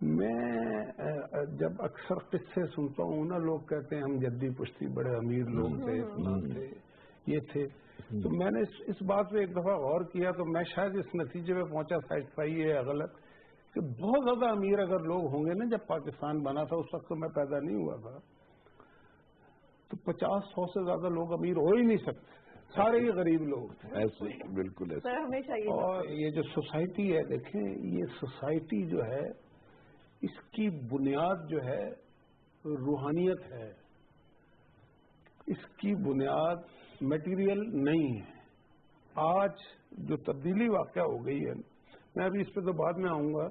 میں جب اکثر قصے سنتا ہوں نا، لوگ کہتے ہیں ہم جدی پشتی بڑے امیر لوگ تھے، تھے یہ تھے، تو میں نے اس بات پہ ایک دفعہ غور کیا تو میں شاید اس نتیجے پہ پہنچا، صحیح ہے یا غلط، کہ بہت زیادہ امیر اگر لوگ ہوں گے نا، جب پاکستان بنا تھا اس وقت تو میں پیدا نہیں ہوا تھا، تو 50-100 سے زیادہ لوگ امیر ہو ہی نہیں سکتے، سارے ہی غریب لوگ تھے. ایسے ہی بالکل ایسے. ہمیشہ اور یہ جو سوسائٹی ہے، دیکھیں یہ سوسائٹی جو ہے اس کی بنیاد جو ہے روحانیت ہے، اس کی بنیاد میٹیریل نہیں ہے. آج جو تبدیلی واقع ہو گئی ہے، میں ابھی اس پہ تو بعد میں آؤں گا،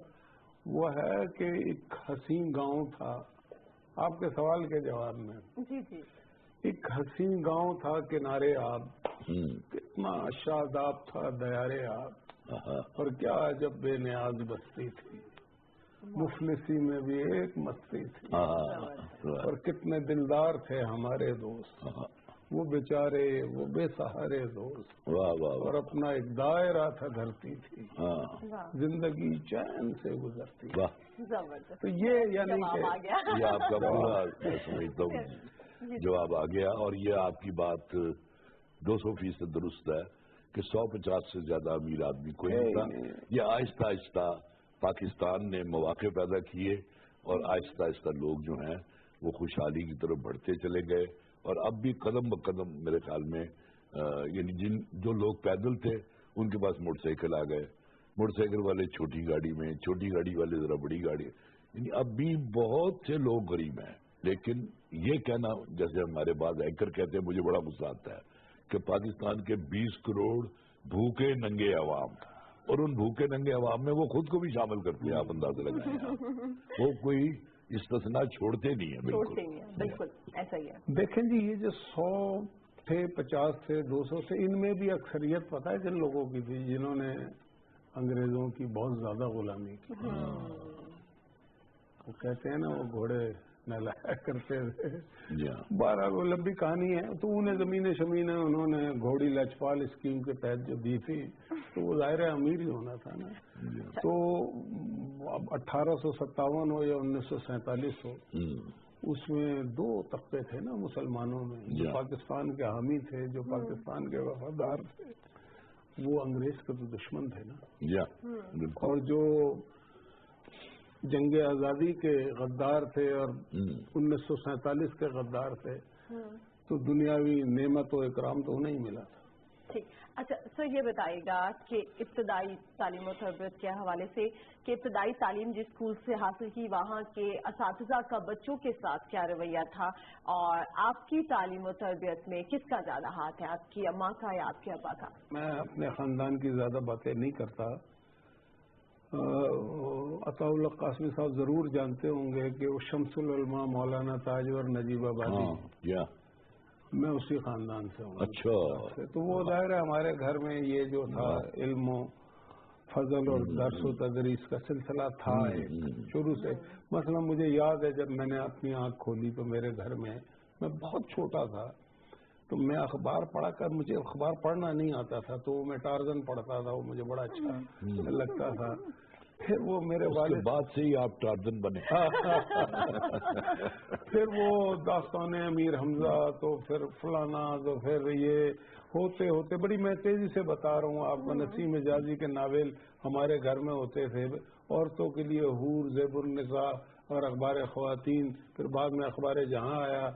وہ ہے کہ ایک حسین گاؤں تھا، آپ کے سوال کے جواب میں، جی جی، ایک حسین گاؤں تھا کنارے آب، کتنا شاداب تھا دیارے آب، اور کیا عجب بے نیاز بستی تھی، مفلسی میں بھی ایک مستی تھی، اور کتنے دلدار تھے ہمارے دوست، وہ بیچارے وہ بے سہارے دوست، اور اپنا ایک دائرہ تھا دھرتی تھی، زندگی چین سے گزرتی. تو یہ یعنی کہ یہ آپ کا پورا سمجھتا ہوں جواب آ گیا، اور یہ آپ کی بات 200% درست ہے کہ 150 سے زیادہ امیر آدمی کوئی نہیں تھا. یہ آہستہ آہستہ پاکستان نے مواقع پیدا کیے، اور آہستہ آہستہ لوگ جو ہیں وہ خوشحالی کی طرف بڑھتے چلے گئے، اور اب بھی قدم بقدم میرے خیال میں یعنی جو لوگ پیدل تھے ان کے پاس موٹر سائیکل آ گئے، موٹر سائیکل والے چھوٹی گاڑی میں، چھوٹی گاڑی والے ذرا بڑی گاڑی، یعنی اب بھی بہت سے لوگ غریب ہیں. لیکن یہ کہنا، جیسے ہمارے بعض اینکر کہتے ہیں، مجھے بڑا غصہ آتا ہے کہ پاکستان کے 20 کروڑ بھوکے ننگے عوام، اور ان بھوکے ننگے عوام میں وہ خود کو بھی شامل کرتے ہیں، آپ اندازہ لگائیں، وہ کوئی استثناء چھوڑتے نہیں ہیں. بالکل ایسا ہی ہے. دیکھیں جی، یہ جو 100 تھے، 50 تھے، 200 تھے، ان میں بھی اکثریت پتہ ہے کن لوگوں کی تھی؟ جنہوں نے انگریزوں کی بہت زیادہ غلامی کی. وہ کہتے ہیں نا وہ گھوڑے نہلایا کرتے تھے. بارہ وہ لمبی کہانی ہے. تو انہیں زمینیں شمینیں انہوں نے گھوڑی لجپال اسکیم کے تحت جو دی تھی، تو وہ ظاہر امیر ہی ہونا تھا نا. تو اب 1857 ہو یا 1947 ہو، اس میں 2 طبقے تھے نا مسلمانوں میں، جو پاکستان کے حامی تھے، جو پاکستان کے وفادار تھے، وہ انگریز کے تو دشمن تھے نا، اور جو جنگ آزادی کے غدار تھے اور 1947 کے غدار تھے. تو دنیاوی نعمت و اکرام تو انہیں ملا تھا. ٹھیک. اچھا سر، یہ بتائیے گا کہ ابتدائی تعلیم و تربیت کے حوالے سے کہ ابتدائی تعلیم جس اسکول سے حاصل کی، وہاں کے اساتذہ کا بچوں کے ساتھ کیا رویہ تھا، اور آپ کی تعلیم و تربیت میں کس کا زیادہ ہاتھ ہے، آپ کی اماں کا یا آپ کے ابا کا؟ میں اپنے خاندان کی زیادہ باتیں نہیں کرتا. عطا اللہ قاسمی صاحب ضرور جانتے ہوں گے کہ وہ شمس العلماء مولانا تاجور نجیب آبادی، میں اسی خاندان سے ہوں. اچھا. تو وہ ظاہر ہے ہمارے گھر میں یہ جو تھا علم و فضل اور درس و تدریس کا سلسلہ تھا شروع سے. مثلا مجھے یاد ہے جب میں نے اپنی آنکھ کھولی تو میرے گھر میں بہت چھوٹا تھا، تو میں اخبار پڑھا کر، مجھے اخبار پڑھنا نہیں آتا تھا، تو میں ٹارزن پڑھتا تھا، وہ مجھے بڑا اچھا لگتا تھا. پھر وہ میرے والد، بعد سے ہی آپ ٹارزن بنے. پھر وہ داستان امیر حمزہ، تو پھر فلانا، تو پھر یہ ہوتے ہوتے بڑی، میں تیزی سے بتا رہا ہوں آپ کو، نسیم حجازی کے ناول ہمارے گھر میں ہوتے تھے، عورتوں کے لیے حور، زیب النساء اور اخبار خواتین. پھر بعد میں اخبار جہاں آیا،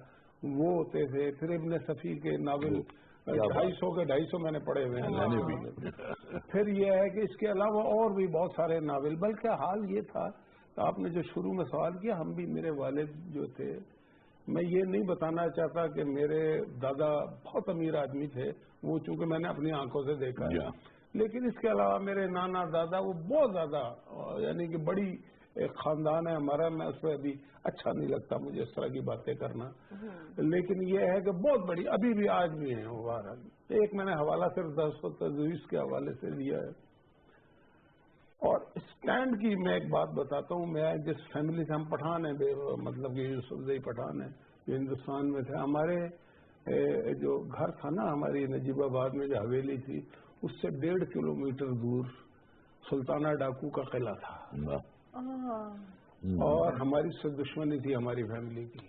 وہ ہوتے تھے. پھر ابن صفی کے ناول 250 میں نے پڑھے ہوئے ہیں. پھر یہ ہے کہ اس کے علاوہ اور بھی بہت سارے ناول. بلکہ حال یہ تھا، آپ نے جو شروع میں سوال کیا، ہم بھی، میرے والد جو تھے، میں یہ نہیں بتانا چاہتا کہ میرے دادا بہت امیر آدمی تھے، وہ چونکہ میں نے اپنی آنکھوں سے دیکھا ہے، لیکن اس کے علاوہ میرے نانا دادا وہ بہت زیادہ، یعنی کہ بڑی ایک خاندان ہے ہمارا. میں اس پہ ابھی اچھا نہیں لگتا مجھے اس طرح کی باتیں کرنا، لیکن یہ ہے کہ بہت بڑی، ابھی بھی آج بھی ہیں وہ. بہرحال ایک میں نے حوالہ صرف درس و تدریس کے حوالے سے لیا ہے. اور اسٹینڈ کی میں ایک بات بتاتا ہوں. میں جس فیملی سے، ہم پٹھان ہیں، مطلب کہ یوسف زئی پٹھان ہیں جو ہندوستان میں تھے. ہمارے جو گھر تھا نا، ہماری نجیب آباد میں جو حویلی تھی، اس سے 1.5 کلومیٹر دور سلطانہ ڈاکو کا قلعہ تھا. اور ہماری سے دشمنی تھی ہماری فیملی کی،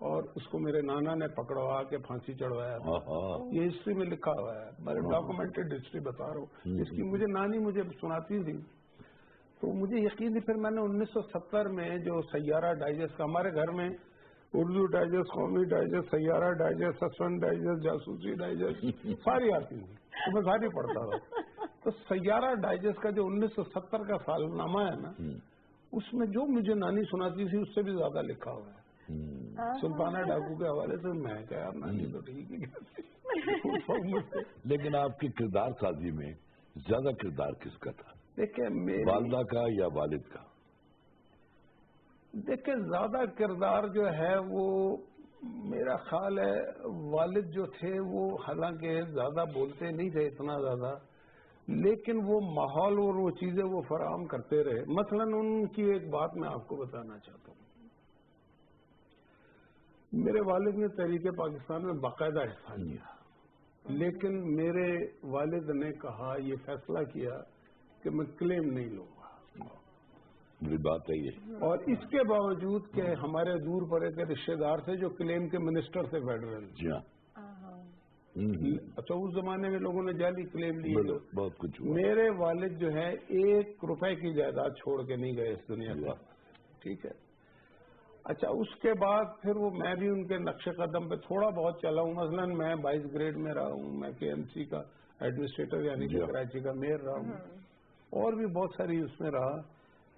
اور اس کو میرے نانا نے پکڑوا کے پھانسی چڑھوایا تھا۔ یہ ہسٹری میں لکھا ہوا ہے، میں ڈاکومنٹڈ ہسٹری بتا رہا ہوں اس کی۔ مجھے نانی مجھے سناتی تھی، تو مجھے یقین ہے پھر میں نے 1970 میں جو سیارہ ڈائجسٹ کا، ہمارے گھر میں اردو ڈائجسٹ، قومی ڈائجسٹ، سیارہ ڈائجسٹ، سسپینس ڈائجسٹ، جاسوسی ڈائجسٹ ساری آتی تھی، تو میں ساری پڑھتا تھا۔ تو سیارہ ڈائجسٹ کا جو 1970 کا سال نامہ ہے نا، اس میں جو مجھے نانی سناتی تھی اس سے بھی زیادہ لکھا ہوا ہے سلطانہ ڈاکو کے حوالے سے۔ میں کہا یار نانی تو ٹھیک ہی لیکن آپ کی کردار سازی میں زیادہ کردار کس کا تھا؟ دیکھیں والدہ کا یا والد کا؟ دیکھیں زیادہ کردار جو ہے وہ میرا خیال ہے والد جو تھے وہ حالانکہ زیادہ بولتے نہیں تھے اتنا زیادہ، لیکن وہ ماحول اور وہ چیزیں وہ فراہم کرتے رہے۔ مثلا ان کی ایک بات میں آپ کو بتانا چاہتا ہوں، میرے والد نے تحریک پاکستان میں باقاعدہ حصہ لیا، لیکن میرے والد نے کہا، یہ فیصلہ کیا کہ میں کلیم نہیں لوں گا، میری بات ہے یہ۔ اور اس کے باوجود کہ ہمارے دور پڑے کے رشتے دار تھے جو کلیم کے منسٹر تھے فیڈرل۔ جی ہاں، اچھا اس زمانے میں لوگوں نے جعلی کلیم لی، بہت کچھ۔ میرے والد جو ہے 1 روپے کی جائیداد چھوڑ کے نہیں گئے اس دنیا کا، ٹھیک ہے۔ اچھا اس کے بعد پھر وہ میں بھی ان کے نقش قدم پہ تھوڑا بہت چلا ہوں، مثلا میں 22 گریڈ میں رہا ہوں، میں KMC کا ایڈمنسٹریٹر یعنی کہ کراچی کا میئر رہا ہوں، اور بھی بہت ساری اس میں رہا،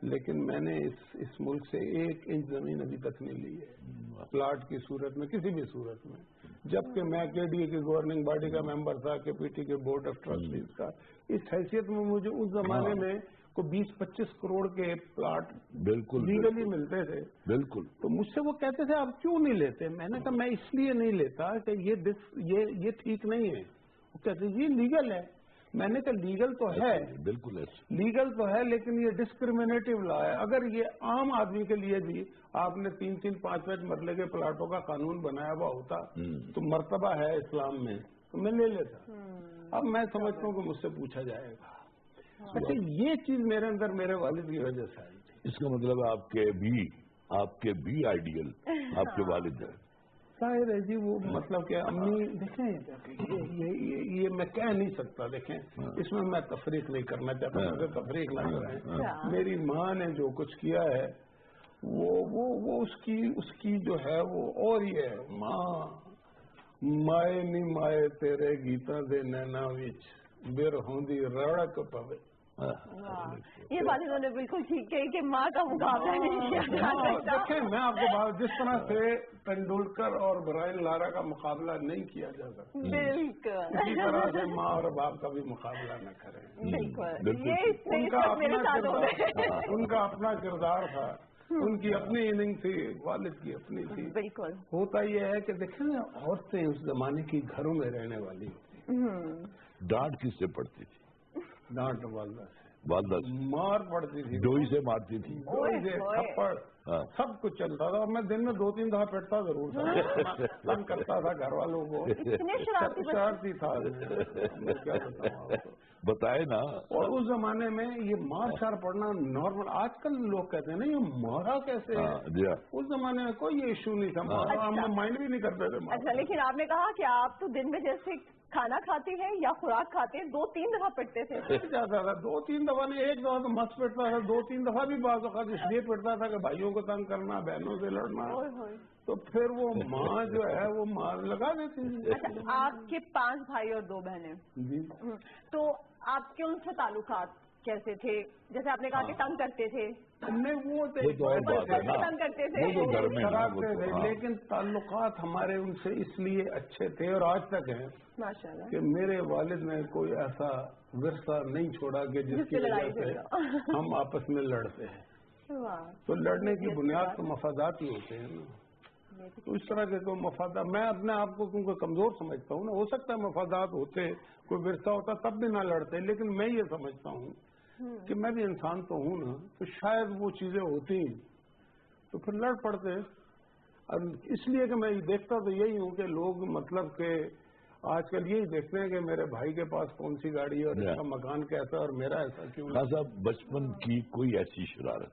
لیکن میں نے اس ملک سے 1 انچ زمین ابھی تک نہیں لی ہے پلاٹ کی صورت میں، کسی بھی صورت میں، جبکہ میں KDA کی گورننگ باڈی کا ممبر تھا، KPT کے بورڈ آف ٹرسٹیز کا۔ اس حیثیت میں مجھے اس زمانے میں کو 20-25 کروڑ کے پلاٹ بالکل لیگلی ملتے تھے، بالکل۔ تو مجھ سے وہ کہتے تھے آپ کیوں نہیں لیتے؟ میں نے کہا میں اس لیے نہیں لیتا کہ یہ ٹھیک نہیں ہے۔ وہ کہتے یہ لیگل ہے۔ میں نے کہا لیگل تو ہے، بالکل ایسے لیگل تو ہے، لیکن یہ ڈسکریمنیٹو لا ہے۔ اگر یہ عام آدمی کے لیے بھی آپ نے 3-3, 5-5 مرلے کے پلاٹوں کا قانون بنایا ہوا ہوتا تو مرتبہ ہے اسلام میں، تو میں لے لیتا۔ اب میں سمجھتا ہوں کہ مجھ سے پوچھا جائے گا۔ اچھا یہ چیز میرے اندر میرے والد کی وجہ سے آئی تھی۔ اس کا مطلب آپ کے بھی آئیڈیل آپ کے والد ہیں۔ ظاہر ہے جی، وہ مطلب کہ امی دیکھیں یہ میں کہہ نہیں سکتا، دیکھیں اس میں میں تفریق نہیں کرنا چاہتا، مجھے تفریق نہ کریں۔ میری ماں نے جو کچھ کیا ہے وہ اس کی جو ہے وہ اور ہی ہے۔ ماں مائے نہیں مائے تیرے گیتا دے نینا وچ بیر ہوندی رڑک پوے۔ یہ بات انہوں نے بالکل ٹھیک کہی کہ ماں کا مقابلہ نہیں کیا جا سکتا۔ دیکھیں میں آپ کو بات، جس طرح سے تندولکر اور برائن لارا کا مقابلہ نہیں کیا جا سکتا، بالکل اسی طرح سے ماں اور باپ کا بھی مقابلہ نہ کریں۔ بالکل، ان کا اپنا کردار تھا، ان کی اپنی اننگ تھی، والد کی اپنی تھی۔ بالکل ہوتا یہ ہے کہ دیکھیں نا عورتیں اس زمانے کی گھروں میں رہنے والی ہوتی، ڈانٹ کس سے پڑتی تھی؟ ڈانٹ والدہ سے، والدہ سے مار پڑتی تھی، ڈوئی سے مارتی تھی، ڈوئی سے، تھپڑ، سب کچھ چلتا تھا۔ اور میں دن میں 2-3 دفعہ پیٹتا ضرور تھا، تنگ کرتا تھا گھر والوں کو، شرارتی تھا، کیا بتاؤں آپ کو۔ بتائے نا۔ اور اس زمانے میں یہ مار شار پڑنا نارمل، آج کل لوگ کہتے ہیں نا یہ مارا کیسے ہے، اس زمانے میں کوئی ایشو نہیں تھا، ہم مائنڈ بھی نہیں کرتے تھے۔ اچھا لیکن آپ نے کہا کہ آپ تو دن میں جیسے کھانا کھاتے ہیں یا خوراک کھاتے ہیں 2-3 دفعہ پٹتے تھے؟ جاتا تھا 2-3 دفعہ نہیں، 1 دفعہ تو مست پٹتا تھا، 2-3 دفعہ بھی بعض اوقات اس لیے پٹتا تھا کہ بھائیوں کو تنگ کرنا، بہنوں سے لڑنا، تو پھر وہ ماں جو ہے وہ مار لگا دیتی تھی۔ اچھا آپ کے 5 بھائی اور 2 بہنیں جی، تو آپ کے ان سے تعلقات کیسے تھے؟ جیسے آپ نے کہا کہ تنگ کرتے تھے، نہیں وہ تنگ کرتے تھے، لیکن تعلقات ہمارے ان سے اس لیے اچھے تھے اور آج تک ہیں ماشاءاللہ، کہ میرے والد نے کوئی ایسا ورثہ نہیں چھوڑا کہ جس کی وجہ سے ہم آپس میں لڑتے ہیں۔ تو لڑنے کی بنیاد تو مفادات ہی ہوتے ہیں نا، تو اس طرح کے تو مفادات، میں اپنے آپ کو کیونکہ کمزور سمجھتا ہوں نا، ہو سکتا ہے مفادات ہوتے، کوئی ورثہ ہوتا تب بھی نہ لڑتے، لیکن میں یہ سمجھتا ہوں کہ میں بھی انسان تو ہوں نا، تو شاید وہ چیزیں ہوتی تو پھر لڑ پڑتے۔ اس لیے کہ میں دیکھتا تو یہی ہوں کہ لوگ مطلب کہ آج کل یہی دیکھتے ہیں کہ میرے بھائی کے پاس کون سی گاڑی ہے اور اس کا مکان کیسا اور میرا ایسا کیوں۔ صاحب بچپن کی کوئی ایسی شرارت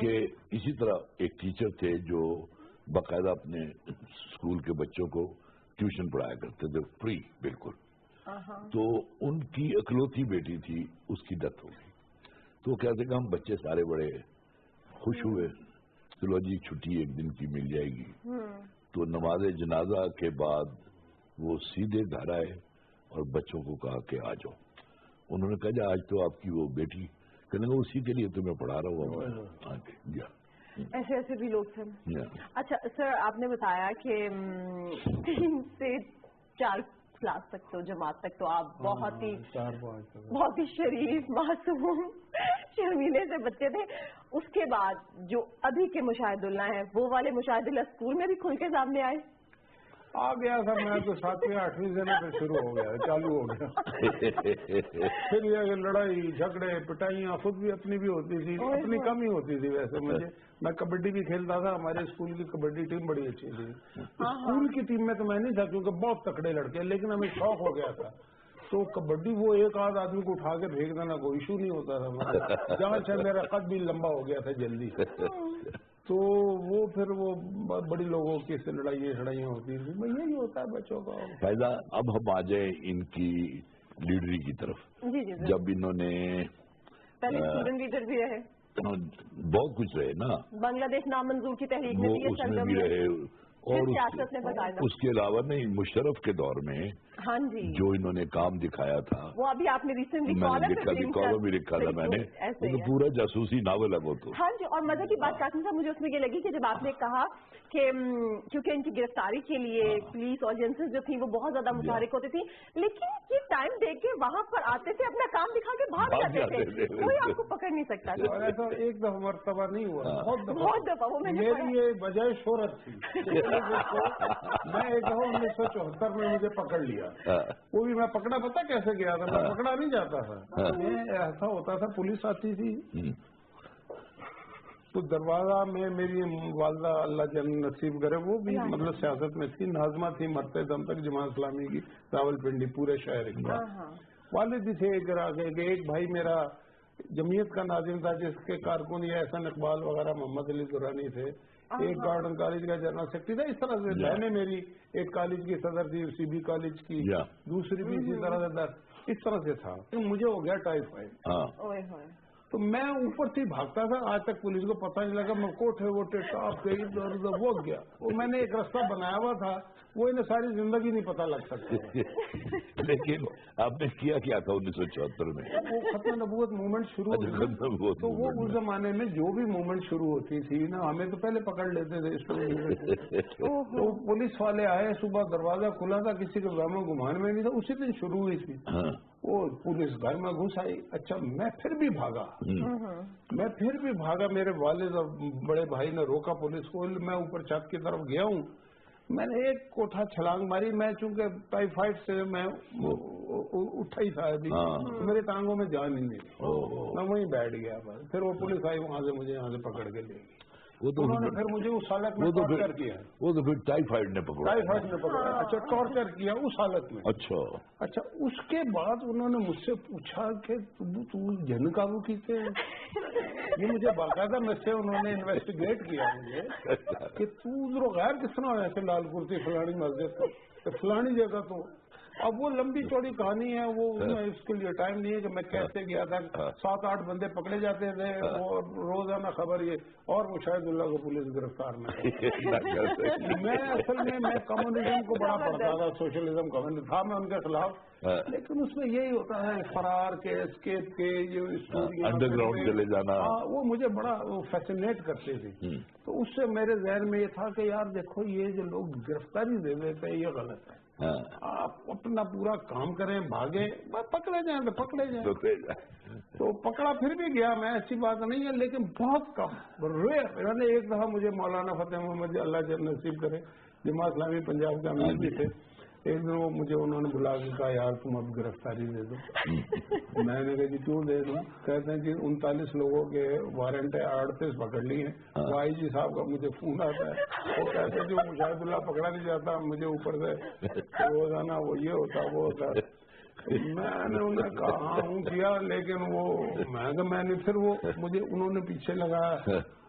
کہ اسی طرح ایک ٹیچر تھے جو باقاعدہ اپنے اسکول کے بچوں کو ٹیوشن پڑھایا کرتے تھے فری بالکل. تو ان کی اکلوتی بیٹی تھی, اس کی ڈیتھ ہو گئی. تو کہتے کہ ہم بچے سارے بڑے خوش ہوئے, چلو جی چھٹی ایک دن کی مل جائے گی. تو نماز جنازہ کے بعد وہ سیدھے گھر آئے اور بچوں کو کہا کہ آ جاؤ. انہوں نے کہا جا آج تو آپ کی وہ بیٹی, کہنے لگا اسی کے لیے تو میں پڑھا رہا ہوں. ایسے ایسے بھی لوگ تھے. اچھا سر, آپ نے بتایا کہ 3 سے 4 کلاس تک تو جماعت تک تو آپ بہت ہی شریف معصوم شرمیلے سے بچے تھے. اس کے بعد جو ابھی کے مشاہد اللہ ہیں وہ والے مشاہد اللہ اسکول میں بھی کھل کے سامنے آئے. آ گیا تھا, میں تو 7ویں 8ویں سے پھر شروع ہو گیا, چالو ہو گیا. پھر یہ لڑائی جھگڑے پٹائیاں خود بھی اپنی بھی ہوتی تھی, اپنی کم ہی ہوتی تھی. ویسے مجھے, میں کبڈی بھی کھیلتا تھا, ہمارے اسکول کی کبڈی ٹیم بڑی اچھی تھی. اسکول کی ٹیم میں تو میں نہیں تھا کیونکہ بہت تکڑے لڑکے, لیکن ہمیں شوق ہو گیا تھا. تو کبڈی وہ ایک آدھ آدمی کو اٹھا کے پھینک دینا کوئی ایشو نہیں ہوتا تھا. جہاں سے میرا قد بھی لمبا ہو گیا تھا جلدی. تو وہ پھر وہ بڑی لوگوں کی لڑائیاں ہوتی تھیں. یہی ہوتا ہے بچوں کا. فائدہ اب ہم آ جائیں ان کی لیڈری کی طرف. جب انہوں نے پہلے اسٹوڈنٹ لیڈر بھی رہے, بہت کچھ رہے نا, بنگلہ دیش نامنظور کی تحریک میں اس میں بھی رہے, اور اس کے علاوہ نہیں مشرف کے دور میں ہاں جی جو انہوں نے کام دکھایا تھا وہ ابھی آپ نے ریسنٹلی کالم بھی لکھا تھا میں نے, وہ پورا جاسوسی ناول ہے وہ تو. ہاں جی, اور مزے کی بات قاسم صاحب مجھے اس میں یہ لگی کہ جب آپ نے کہا کہ کیونکہ ان کی گرفتاری کے لیے پولیس ایجنسیز جو تھیں وہ بہت زیادہ متحرک ہوتی تھی, لیکن یہ ٹائم دے کے وہاں پر آتے تھے, اپنا کام دکھا کے بھاگ جاتے تھے, کوئی آپ کو پکڑ نہیں سکتا تھا. اور ایسا ایک دفعہ مرتبہ نہیں ہوا, بہت دفعہ. وہ میری یہ بجائے شہرت تھی. میں ایک دفعہ 1974 میں مجھے پکڑ لیا, وہ بھی میں پکڑا پتا کیسے گیا تھا, میں پکڑا نہیں جاتا تھا. ایسا ہوتا تھا پولیس آتی تھی تو دروازہ میں میری والدہ اللہ جل نصیب کرے, وہ بھی مطلب سیاست میں تھی, ناظمہ تھی مرتے دم تک جماعت اسلامی کی راول پنڈی پورے شہر کی. والد بھی تھے ایک بھائی میرا جمعیت کا ناظم تھا جس کے کارکن یہ احسن اقبال وغیرہ محمد علی درانی تھے, ایک گارڈن کالج کا جنرل سیکرٹری تھا. اس طرح سے بہنیں میری ایک کالج کی صدر تھی, سی بی کالج کی, دوسری بھی اسی طرح سے اس طرح سے تھا. مجھے ہو گیا ٹائیفائڈ, تو میں اوپر سے بھاگتا تھا, آج تک پولیس کو پتہ نہیں لگا. میں کوٹھے ووٹے ٹاپ گئی ادھر ادھر وہ گیا. وہ میں نے ایک راستہ بنایا ہوا تھا, وہ انہیں ساری زندگی نہیں پتہ لگ سکتی. لیکن آپ نے کیا تھا 1974 میں وہ ختم نبوت موومنٹ شروع ہوئی, تو وہ اس زمانے میں جو بھی موومنٹ شروع ہوتی تھی نا, ہمیں تو پہلے پکڑ لیتے تھے. تو پولیس والے آئے, صبح دروازہ کھلا تھا, کسی کو گھر میں گھمان میں نہیں تھا, اسی دن شروع ہوئی تھی. وہ پولیس گھر میں گھس آئی. اچھا میں پھر بھی بھاگا, میرے والد اور بڑے بھائی نے روکا پولیس کو. میں اوپر چھت کی طرف گیا ہوں, میں نے ایک کوٹھا چھلانگ ماری. میں چونکہ ٹائیفائڈ سے میں اٹھا ہی تھا ابھی, میرے ٹانگوں میں جان ہی نہیں, میں وہیں بیٹھ گیا. پھر وہ پولیس آئی, وہاں سے مجھے یہاں سے پکڑ کے لے گئی. انہوں نے پھر مجھے اس حالت میں ٹارچر کیا. وہ تو پھر ٹائیفائڈ نے پکڑا. اچھا ٹارچر کیا اس حالت میں. اچھا اس کے بعد انہوں نے مجھ سے پوچھا کہ تو جن قابو کیتے ہیں. یہ مجھے باقاعدہ مجھ سے انہوں نے انویسٹیگیٹ کیا مجھے کہ تو غیر کس طرح ایسے لال کرتی فلانی مسجد تو فلانی جگہ تو. اب وہ لمبی چوڑی کہانی ہے, وہ اس کے لیے ٹائم نہیں ہے کہ میں کیسے گیا تھا. 7-8 بندے پکڑے جاتے تھے, وہ روزانہ خبر یہ, اور مشاہد اللہ کو پولیس گرفتار نہ. میں اصل میں کمیونزم کو بڑا پڑھتا تھا, سوشلزم کمیونزم تھا میں ان کے خلاف, لیکن اس میں یہی ہوتا ہے فرار کے, اسکیپ کے, جو انڈر گراؤنڈ چلے جانا, وہ مجھے بڑا فیسینیٹ کرتے تھے. تو اس سے میرے ذہن میں یہ تھا کہ یار دیکھو یہ جو لوگ گرفتاری دے دیتے یہ غلط ہے. آپ اپنا پورا کام کریں, بھاگیں, پکڑے جائیں تو پکڑے جائیں. تو پکڑا پھر بھی گیا میں, ایسی بات نہیں ہے, لیکن بہت کم ریئر. نے ایک دفعہ مجھے مولانا فتح محمد اللہ جل نصیب کرے, جماعت اسلامی پنجاب کے امیر بھی تھے, ایک دن وہ مجھے انہوں نے بلا کے کہا یار تم اب گرفتاری دے دو. میں نے کہا جی کیوں دے دوں. کہتے ہیں کہ 39 لوگوں کے وارنٹ ہے, 38 پکڑ لی ہیں. وائی جی صاحب کا مجھے فون آتا ہے, وہ کہتے ہیں جو مشاہد اللہ پکڑا نہیں جاتا, مجھے اوپر سے روزانہ وہ یہ ہوتا وہ ہوتا. میں نے انہیں کہا ہوں کیا, لیکن وہ میں نے پھر وہ مجھے انہوں نے پیچھے لگایا,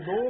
2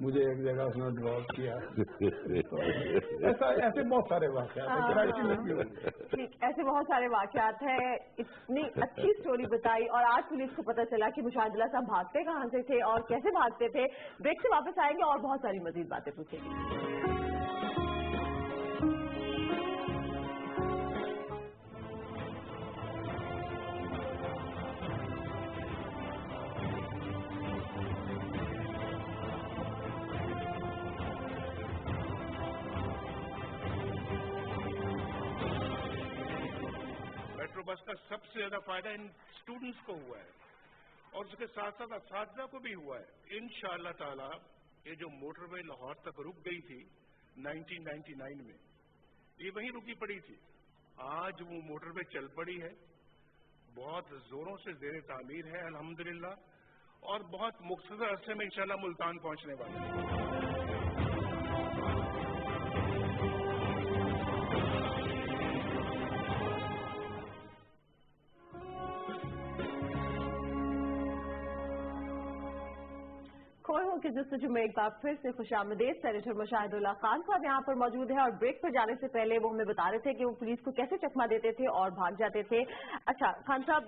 مجھے ایک جگہ اس نے ڈراپ کیا. ایسے بہت سارے واقعات ہیں کراچی میں بھی. ایسے بہت سارے واقعات ہیں. اتنی اچھی سٹوری بتائی اور آج پولیس کو پتہ چلا کہ مشاہد اللہ صاحب بھاگتے کہاں سے تھے اور کیسے بھاگتے تھے. بریک سے واپس آئیں گے اور بہت ساری مزید باتیں پوچھیں گے. میٹرو بس کا سب سے زیادہ فائدہ ان اسٹوڈنٹس کو ہوا ہے اور اس کے ساتھ ساتھ اساتذہ کو بھی ہوا ہے. انشاءاللہ تعالی یہ جو موٹر وے لاہور تک رک گئی تھی 1999 میں, یہ وہیں رکی پڑی تھی. آج وہ موٹر وے چل پڑی ہے, بہت زوروں سے زیر تعمیر ہے الحمدللہ, اور بہت مختصر عرصے میں انشاءاللہ ملتان پہنچنے والی ہے. کھوئوں کی جستجو میں ایک بار پھر سے خوش آمدید. سینیٹر مشاہد اللہ خان صاحب یہاں پر موجود ہیں اور بریک پر جانے سے پہلے وہ ہمیں بتا رہے تھے کہ وہ پولیس کو کیسے چکما دیتے تھے اور بھاگ جاتے تھے. اچھا خان صاحب,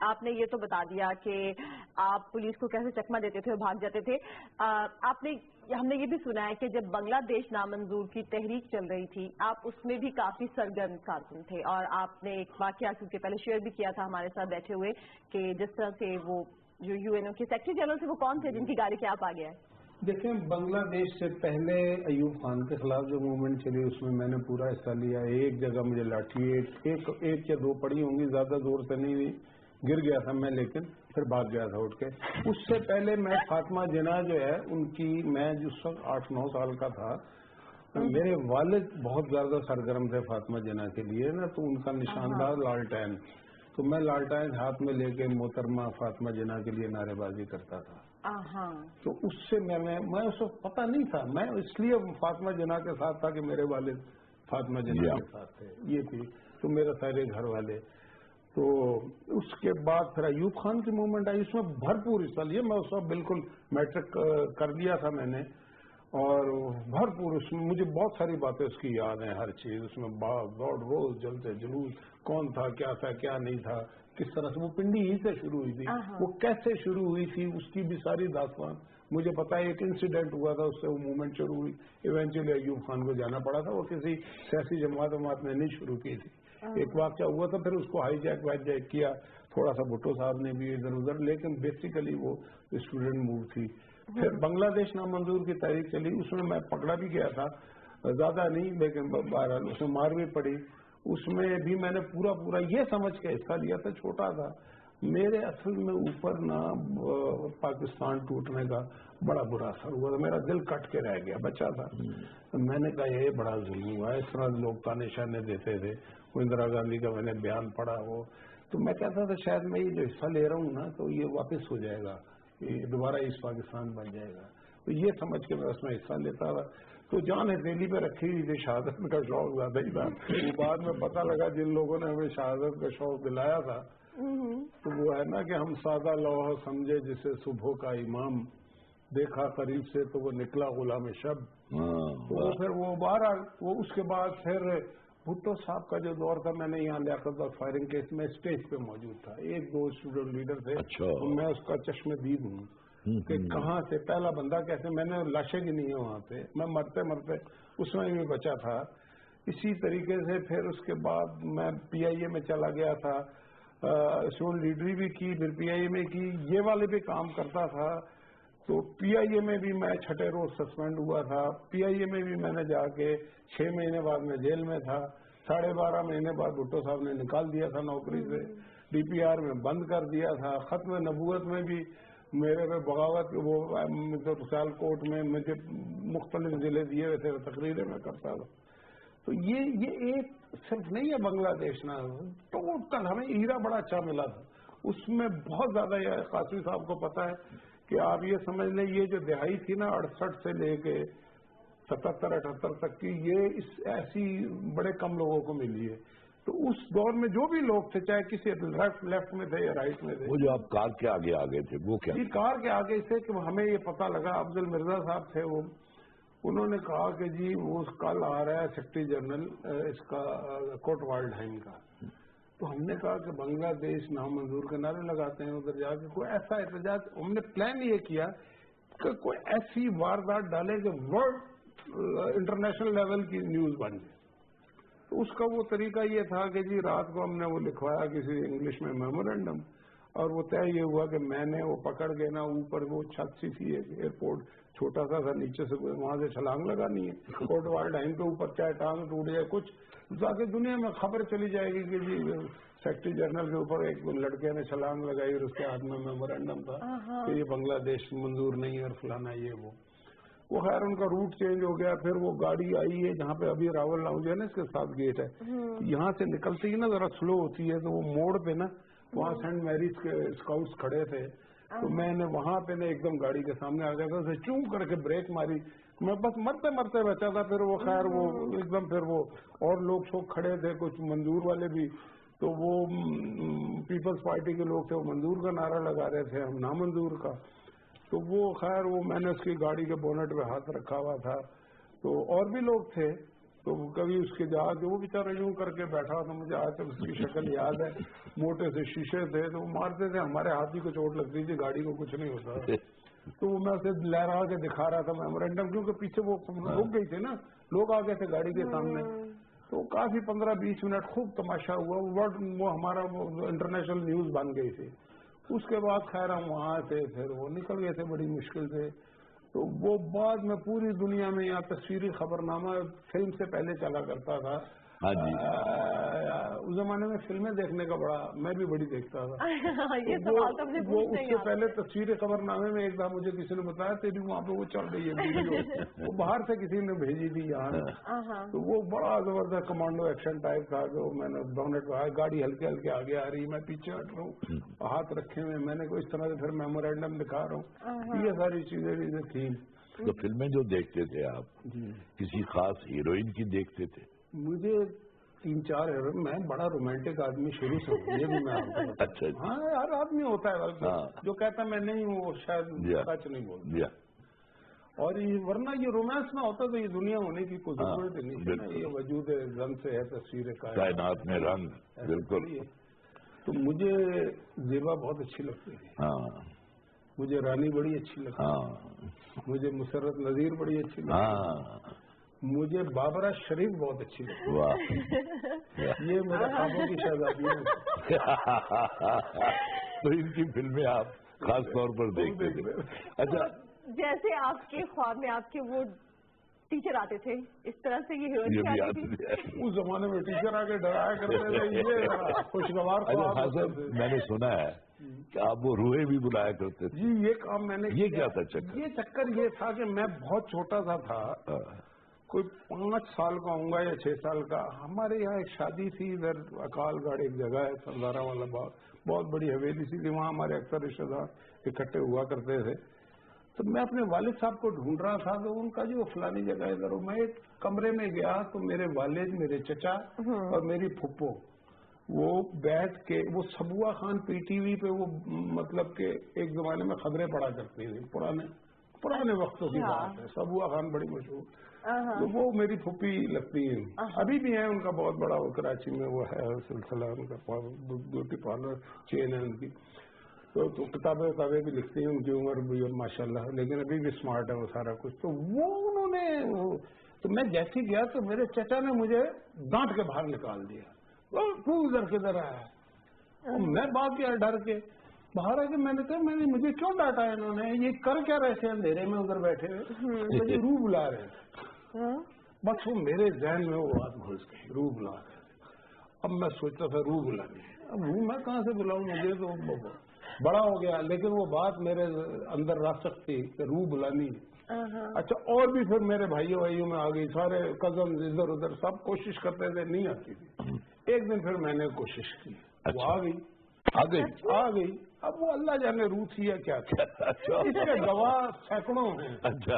آپ نے یہ تو بتا دیا کہ آپ پولیس کو کیسے چکما دیتے تھے اور بھاگ جاتے تھے. ہم نے یہ بھی سنا ہے کہ جب بنگلہ دیش نامنظور کی تحریک چل رہی تھی آپ اس میں بھی کافی سرگرم کارکن تھے اور آپ نے ایک واقعہ کیونکہ پہلے شیئر بھی کیا تھا ہمارے ساتھ بیٹھے ہوئے کہ جس طرح سے وہ جو یو این او کے سیکرٹری جنرل سے وہ کون تھے جن کی گاڑی کے آپ آ گیا ہے؟ دیکھیں, بنگلہ دیش سے پہلے ایوب خان کے خلاف جو موومنٹ چلی اس میں نے پورا حصہ لیا. ایک جگہ مجھے لاٹھی ایک یا دو پڑی ہوں گی, زیادہ زور سے نہیں, گر گیا تھا میں لیکن پھر بھاگ گیا تھا اٹھ کے. اس سے پہلے میں فاطمہ جناح جو ہے ان کی, میں جس وقت 8-9 سال کا تھا, میرے والد بہت زیادہ سرگرم تھے فاطمہ جناح کے لیے نا, تو ان کا نشان تھا لالٹین. تو میں لالٹین ہاتھ میں لے کے محترمہ فاطمہ جناح کے لیے نعرے بازی کرتا تھا. تو اس سے میں اس وقت پتہ نہیں تھا, میں اس لیے فاطمہ جناح کے ساتھ تھا کہ میرے والد فاطمہ جناح کے ساتھ تھے, یہ تھی. تو میرے سارے گھر والے. تو اس کے بعد پھر ایوب خان کی موومنٹ آئی, اس میں بھرپور حصہ لیا. میں اس وقت بالکل میٹرک کر لیا تھا میں نے, اور بھرپور اس میں مجھے بہت ساری باتیں اس کی یاد ہیں, ہر چیز اس میں, باغ دوڑ روز جلتے جلوس, کون تھا کیا نہیں تھا, کس طرح سے وہ پنڈی ہی سے شروع ہوئی تھی, وہ کیسے شروع ہوئی تھی اس کی بھی ساری داستان مجھے پتا ہے. ایک انسیڈنٹ ہوا تھا, اس سے وہ موومنٹ شروع ہوئی. ایونچولی ایوب خان کو جانا پڑا تھا, وہ کسی سیاسی جماعت نے نہیں شروع کی تھی. ایک واقعہ ہوا تھا, پھر اس کو ہائی جیک کیا تھوڑا سا. بھٹو صاحب نے بھی ادھر ادھر, لیکن بیسیکلی وہ اسٹوڈنٹ موو تھی. پھر بنگلہ دیش نامنظور کی تحریک چلی, اس میں پکڑا بھی گیا تھا, زیادہ نہیں لیکن بہرحال اس میں مار بھی پڑی. اس میں بھی میں نے پورا یہ سمجھ کے حصہ لیا تھا, چھوٹا تھا. میرے اصل میں اوپر نہ پاکستان ٹوٹنے کا بڑا برا اثر ہوا تھا, میرا دل کٹ کے رہ گیا, بچہ تھا. میں نے کہا یہ بڑا ظلم ہوا ہے. اس طرح لوگ تانے شانے دیتے تھے, وہ اندرا گاندھی کا میں نے بیان پڑھا وہ, تو میں کہتا تھا شاید میں یہ جو حصہ لے رہا ہوں نا تو یہ واپس ہو جائے گا, یہ دوبارہ ایسٹ پاکستان بن جائے گا. تو یہ سمجھ کے میں اس میں حصہ لیتا تھا. تو جان ہتھیلی پہ رکھی ہوئی تھی, شہادت کا شوق زیادہ ہی تھا. وہ بعد میں پتہ لگا جن لوگوں نے ہمیں شہادت کا شوق دلایا تھا, تو وہ ہے نا کہ ہم سادہ لوح سمجھے جسے صبح کا امام, دیکھا قریب سے تو وہ نکلا غلام شب. تو پھر وہ بہرحال وہ اس کے بعد پھر بھٹو صاحب کا جو دور تھا, میں نے یہاں لیاقت فائرنگ کیس میں اسٹیج پہ موجود تھا. 1-2 اسٹوڈنٹ لیڈر تھے, میں اس کا چشم دید ہوں کہ کہاں سے پہلا بندہ کیسے, میں نے لاشیں گنی ہیں وہاں پہ, میں مرتے اس میں بھی بچا تھا. اسی طریقے سے پھر اس کے بعد میں پی آئی اے میں چلا گیا تھا, اسٹوڈنٹ لیڈری بھی کی, پھر پی آئی اے میں کی, یہ والے بھی کام کرتا تھا. تو پی آئی اے میں بھی میں 6 روز سسپینڈ ہوا تھا. پی آئی اے میں بھی میں نے جا کے 6 مہینے بعد میں جیل میں تھا. 12.5 مہینے بعد بھٹو صاحب نے نکال دیا تھا نوکری سے, ڈی پی آر میں بند کر دیا تھا. ختم نبوت میں بھی میرے پہ بغاوت, وہ سیال کوٹ میں مجھے مختلف ضلع دیے ہوئے تھے, تقریریں میں کرتا تھا. تو یہ ایک صرف نہیں ہے بنگلہ دیش نا, ٹوٹل ہمیں ہیرا بڑا اچھا ملا تھا. اس میں بہت زیادہ, قاسمی صاحب کو پتا ہے کہ آپ یہ سمجھ لیں یہ جو دہائی تھی نا 68 سے لے کے 77-78 تک کی, یہ ایسی بڑے کم لوگوں کو ملی ہے. تو اس دور میں جو بھی لوگ تھے, چاہے کسی لیفٹ میں تھے یا رائٹ میں تھے, وہ جو آپ کار کے آگے آ گئے تھے وہ کیا؟ جی کار کے آگے سے کہ ہمیں یہ پتہ لگا, افضل مرزا صاحب تھے وہ, انہوں نے کہا کہ جی وہ کل آ رہا ہے سیکرٹری جنرل اس کا کوٹ والڈہائم کا. تو ہم نے کہا کہ بنگلہ دیش نامنظور کے نعرے لگاتے ہیں ادھر جا کے, کوئی ایسا احتجاج. ہم نے پلان یہ کیا کہ کوئی ایسی واردات ڈالے کہ ورلڈ انٹرنیشنل لیول کی نیوز بن جائے. تو اس کا وہ طریقہ یہ تھا کہ جی رات کو ہم نے وہ لکھوایا کسی انگلش میں میمورینڈم, اور وہ طے یہ ہوا کہ میں نے وہ پکڑ کے نا اوپر وہ چھت سی تھی ایئرپورٹ چھوٹا سا تھا, نیچے سے وہاں سے چھلانگ لگانی ہے کوٹ والڈہائم کے اوپر, چاہے ٹانگ ٹوٹ جائے کچھ, تاکہ دنیا میں خبر چلی جائے گی کہ جی سیکرٹری جنرل کے اوپر ایک لڑکے نے چھلانگ لگائی اور اس کے ہاتھ میں میمورینڈم تھا کہ یہ بنگلہ دیش منظور نہیں ہے اور فلانا یہ وہ خیر ان کا روٹ چینج ہو گیا. پھر وہ گاڑی آئی ہے جہاں پہ ابھی راول لاؤنج ہے نا, اس کے ساتھ گیٹ ہے, یہاں سے نکلتی ہی نا ذرا سلو ہوتی ہے, تو وہ موڑ پہ نا وہاں سینٹ میریز کے اسکاؤٹس کھڑے تھے, تو میں نے وہاں پہ نا ایک دم گاڑی کے سامنے آ گیا تھا, اسے چوں کر کے بریک ماری, میں بس مرتے مرتے بچا تھا. پھر وہ خیر وہ ایک دم پھر وہ اور لوگ سو کھڑے تھے, کچھ منظور والے بھی, تو وہ پیپلز پارٹی کے لوگ تھے, وہ منظور کا نعرہ لگا رہے تھے, ہم نامنظور کا. تو وہ خیر وہ میں نے اس کی گاڑی کے بونٹ پہ ہاتھ رکھا ہوا تھا, تو اور بھی لوگ تھے, تو کبھی اس کے جہاز وہ بیچارہ یوں کر کے بیٹھا تھا, مجھے آج تک اس کی شکل یاد ہے, موٹے سے شیشے تھے, تو وہ مارتے تھے, ہمارے ہاتھ کو چوٹ لگتی تھی, گاڑی کو کچھ نہیں ہوتا. تو وہ میں اسے لہرا کے دکھا رہا تھا میمورینڈم, کیونکہ پیچھے وہ رک گئی تھے نا, لوگ آ گئے تھے گاڑی کے سامنے. تو کافی 15-20 منٹ خوب تماشا ہوا, وہ ہمارا انٹرنیشنل نیوز بن گئی تھی. اس کے بعد خیر ہم وہاں سے پھر وہ نکل گئے تھے بڑی مشکل سے. تو وہ بعد میں پوری دنیا میں یہاں تصویری خبرنامہ فلم سے پہلے چلا کرتا تھا. ہاں جی, اس زمانے میں فلمیں دیکھنے کا بڑا, میں بھی بڑی دیکھتا تھا. وہ اس سے پہلے تصویری خبرنامے میں ایک دفعہ مجھے کسی نے بتایا تیری وہاں پہ وہ چل رہی ہے ویڈیو, وہ باہر سے کسی نے بھیجی تھی یہاں, تو وہ بڑا زبردست کمانڈو ایکشن ٹائپ تھا. جو میں نے بونٹ پہ گاڑی ہلکے ہلکے آگے آ رہی, میں پیچھے ہٹ رہا ہوں, ہاتھ رکھے ہوئے, میں نے کوئی اس طرح سے پھر میمورینڈم دکھا رہا ہوں. یہ ساری چیزیں تھیں. تو فلمیں جو دیکھتے تھے آپ کسی خاص ہیروئن کی دیکھتے تھے؟ مجھے 3-4 ہیروئن, میں بڑا رومانٹک آدمی شروع سے ہوں, یہ بھی میں اچھا, ہاں ہر آدمی ہوتا ہے جو کہتا میں نہیں ہوں وہ شاید سچ نہیں بولتا. اور ورنہ یہ رومانس نہ ہوتا تو یہ دنیا ہونے کی کوئی ضرورت نہیں. یہ وجود زن سے ہے, تصویر کائنات میں رنگ. بالکل. تو مجھے زیبا بہت اچھی لگتی ہے, مجھے رانی بڑی اچھی لگتی ہے, مجھے مسرت نذیر بڑی اچھی لگتی ہے, مجھے بابرہ شریف بہت اچھی لگتی ہے. یہ میرے خوابوں کی شہزادی ہے. تو ان کی فلمیں آپ خاص طور پر دیکھتے تھے. اچھا, جیسے آپ کے خواب میں آپ کے وہ ٹیچر آتے تھے, اس طرح سے یہ ہیروئن آتی تھی. اس زمانے میں ٹیچر آ کے ڈرایا کرتے تھے, یہ خوشگوار خواب. میں نے سنا ہے کہ آپ وہ روحے بھی بلایا کرتے تھے. جی یہ کام میں نے, یہ کیا تھا چکر؟ یہ چکر یہ تھا کہ میں بہت چھوٹا سا تھا, کوئی 5 سال کا ہوں گا یا 6 سال کا. ہمارے یہاں ایک شادی تھی ادھر اکال گڑھ ایک جگہ ہے, سردارا والا باغ, بہت بڑی حویلی سی تھی, وہاں ہمارے اکثر رشتے دار اکٹھے ہوا کرتے تھے. تو میں اپنے والد صاحب کو ڈھونڈ رہا تھا, تو ان کا جو فلانی جگہ ہے ادھر, میں ایک کمرے میں گیا تو میرے والد, میرے چچا اور میری پھپھو وہ بیٹھ کے, وہ سبوا خان پی ٹی وی پہ وہ مطلب کہ ایک زمانے میں خبریں پڑھا کرتی تھی, پرانے وقتوں کی بات ہے, سبوا خان بڑی مشہور. تو وہ میری پھوپھی لگتی ہیں, ابھی بھی ہیں, ان کا بہت بڑا وہ کراچی میں وہ ہے سلسلہ, ان کا بیوٹی پارلر چین ہے ان کی. تو کتابیں بھی لکھتی ہیں, ان کی عمر بھی ماشاء اللہ, لیکن ابھی بھی اسمارٹ ہے وہ سارا کچھ. تو وہ انہوں نے, تو میں جیسے گیا تو میرے چچا نے مجھے ڈانٹ کے باہر نکال دیا, تو ادھر کدھر آیا. میں بھاگ گیا ڈر کے باہر آ کے, میں نے کہا مجھے کیوں ڈانٹا ہے انہوں نے, یہ کر کیا رہے تھے اندھیرے میں ادھر بیٹھے ہوئے, مجھے روح بلا رہے تھے. بس وہ میرے ذہن میں وہ بات گھس گئی, روح بلا رہے. اب میں سوچتا تھا روح بلانے, اب روح میں کہاں سے بلاؤں, مجھے تو بڑا ہو گیا, لیکن وہ بات میرے اندر راسخ تھی کہ روح بلانی. اچھا, اور بھی پھر میرے بھائیوں میں آ گئی, سارے کزن ادھر ادھر سب کوشش کرتے تھے, نہیں آتی تھی. ایک دن پھر میں نے کوشش کی, وہ آ گئی. اب وہ اللہ جانے روح تھی یا کیا تھا, اس کے گواہ سینکڑوں ہیں. اچھا,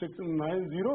6 9 0,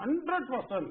100%।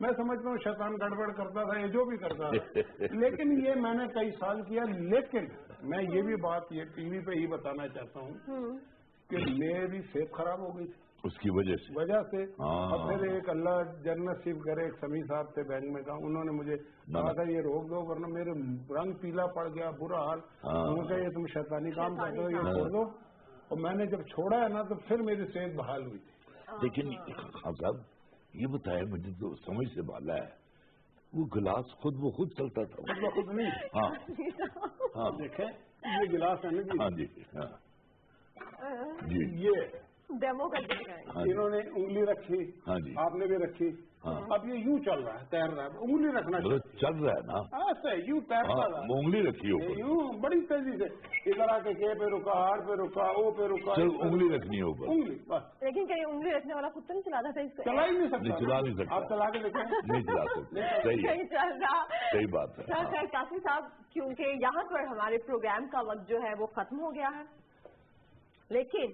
میں سمجھتا ہوں شیطان گڑبڑ کرتا تھا، یہ جو بھی کرتا تھا، لیکن یہ میں نے کئی سال کیا. لیکن میں یہ بھی بات یہ ٹی وی پہ ہی بتانا چاہتا ہوں کہ میری صحت خراب ہو گئی تھی اس کی وجہ سے. اور پھر ایک اللہ جنت کرے، ایک سمیع صاحب تھے بینک میں کہا، انہوں نے مجھے کہا تھا یہ روک دو ورنہ میرے رنگ پیلا پڑ گیا، برا حال. انہوں نے کہا یہ تم شیطانی کام کرتے ہو، یہ چھوڑ دو. اور میں نے جب چھوڑا ہے نا تو پھر میری صحت بحال ہوئی تھی. لیکن خان صاحب یہ بتایا، مجھے تو سمجھ سے بالا ہے، وہ گلاس خود چلتا تھا؟ خود نہیں. ہاں دیکھیں یہ گلاس ہے نا ہاں جی، ہاں جی، یہ ڈیمو کر دیں. انہوں نے انگلی رکھی، ہاں جی، آپ نے بھی رکھی. اب یہ یوں چل رہا ہے، تیر رہا ہے، انگلی رکھنا چل رہا ہے نا، ایسا یوں تیرتا رہا، انگلی رکھی ہو، یوں بڑی تیزی سے ادھر آ کے کے پہ رکا، ہار پہ رکا، او پہ رکا، انگلی رکھنی ہو، انگلی بس. لیکن کہیں انگلی رکھنے والا خود تو نہیں چلاتا تھا اس کو؟ چلا ہی نہیں سکتا. چلا نہیں سکتا. آپ چلا کے دیکھیں. نہیں چلا سکتے. صحیح ہے، چل رہا. صحیح بات ہے. خیر قاسم صاحب، کیونکہ یہاں پر ہمارے پروگرام کا وقت جو ہے وہ ختم ہو گیا ہے، لیکن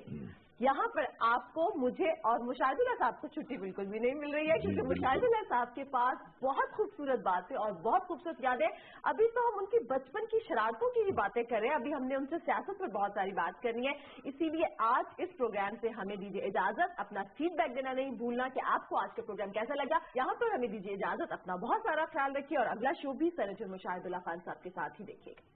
یہاں پر آپ کو، مجھے اور مشاہد اللہ صاحب کو چھٹی بالکل بھی نہیں مل رہی ہے، کیونکہ مشاہد اللہ صاحب کے پاس بہت خوبصورت باتیں اور بہت خوبصورت یادیں. ابھی تو ہم ان کی بچپن کی شرارتوں کی ہی باتیں کر رہے ہیں، ابھی ہم نے ان سے سیاست پر بہت ساری بات کرنی ہے. اسی لیے آج اس پروگرام سے ہمیں دیجیے اجازت. اپنا فیڈ بیک دینا نہیں بھولنا کہ آپ کو آج کا پروگرام کیسا لگا. یہاں پر ہمیں دیجیے اجازت. اپنا بہت سارا خیال رکھیے اور اگلا شو بھی سینیٹر مشاہد اللہ خان صاحب کے ساتھ ہی دیکھیے گا.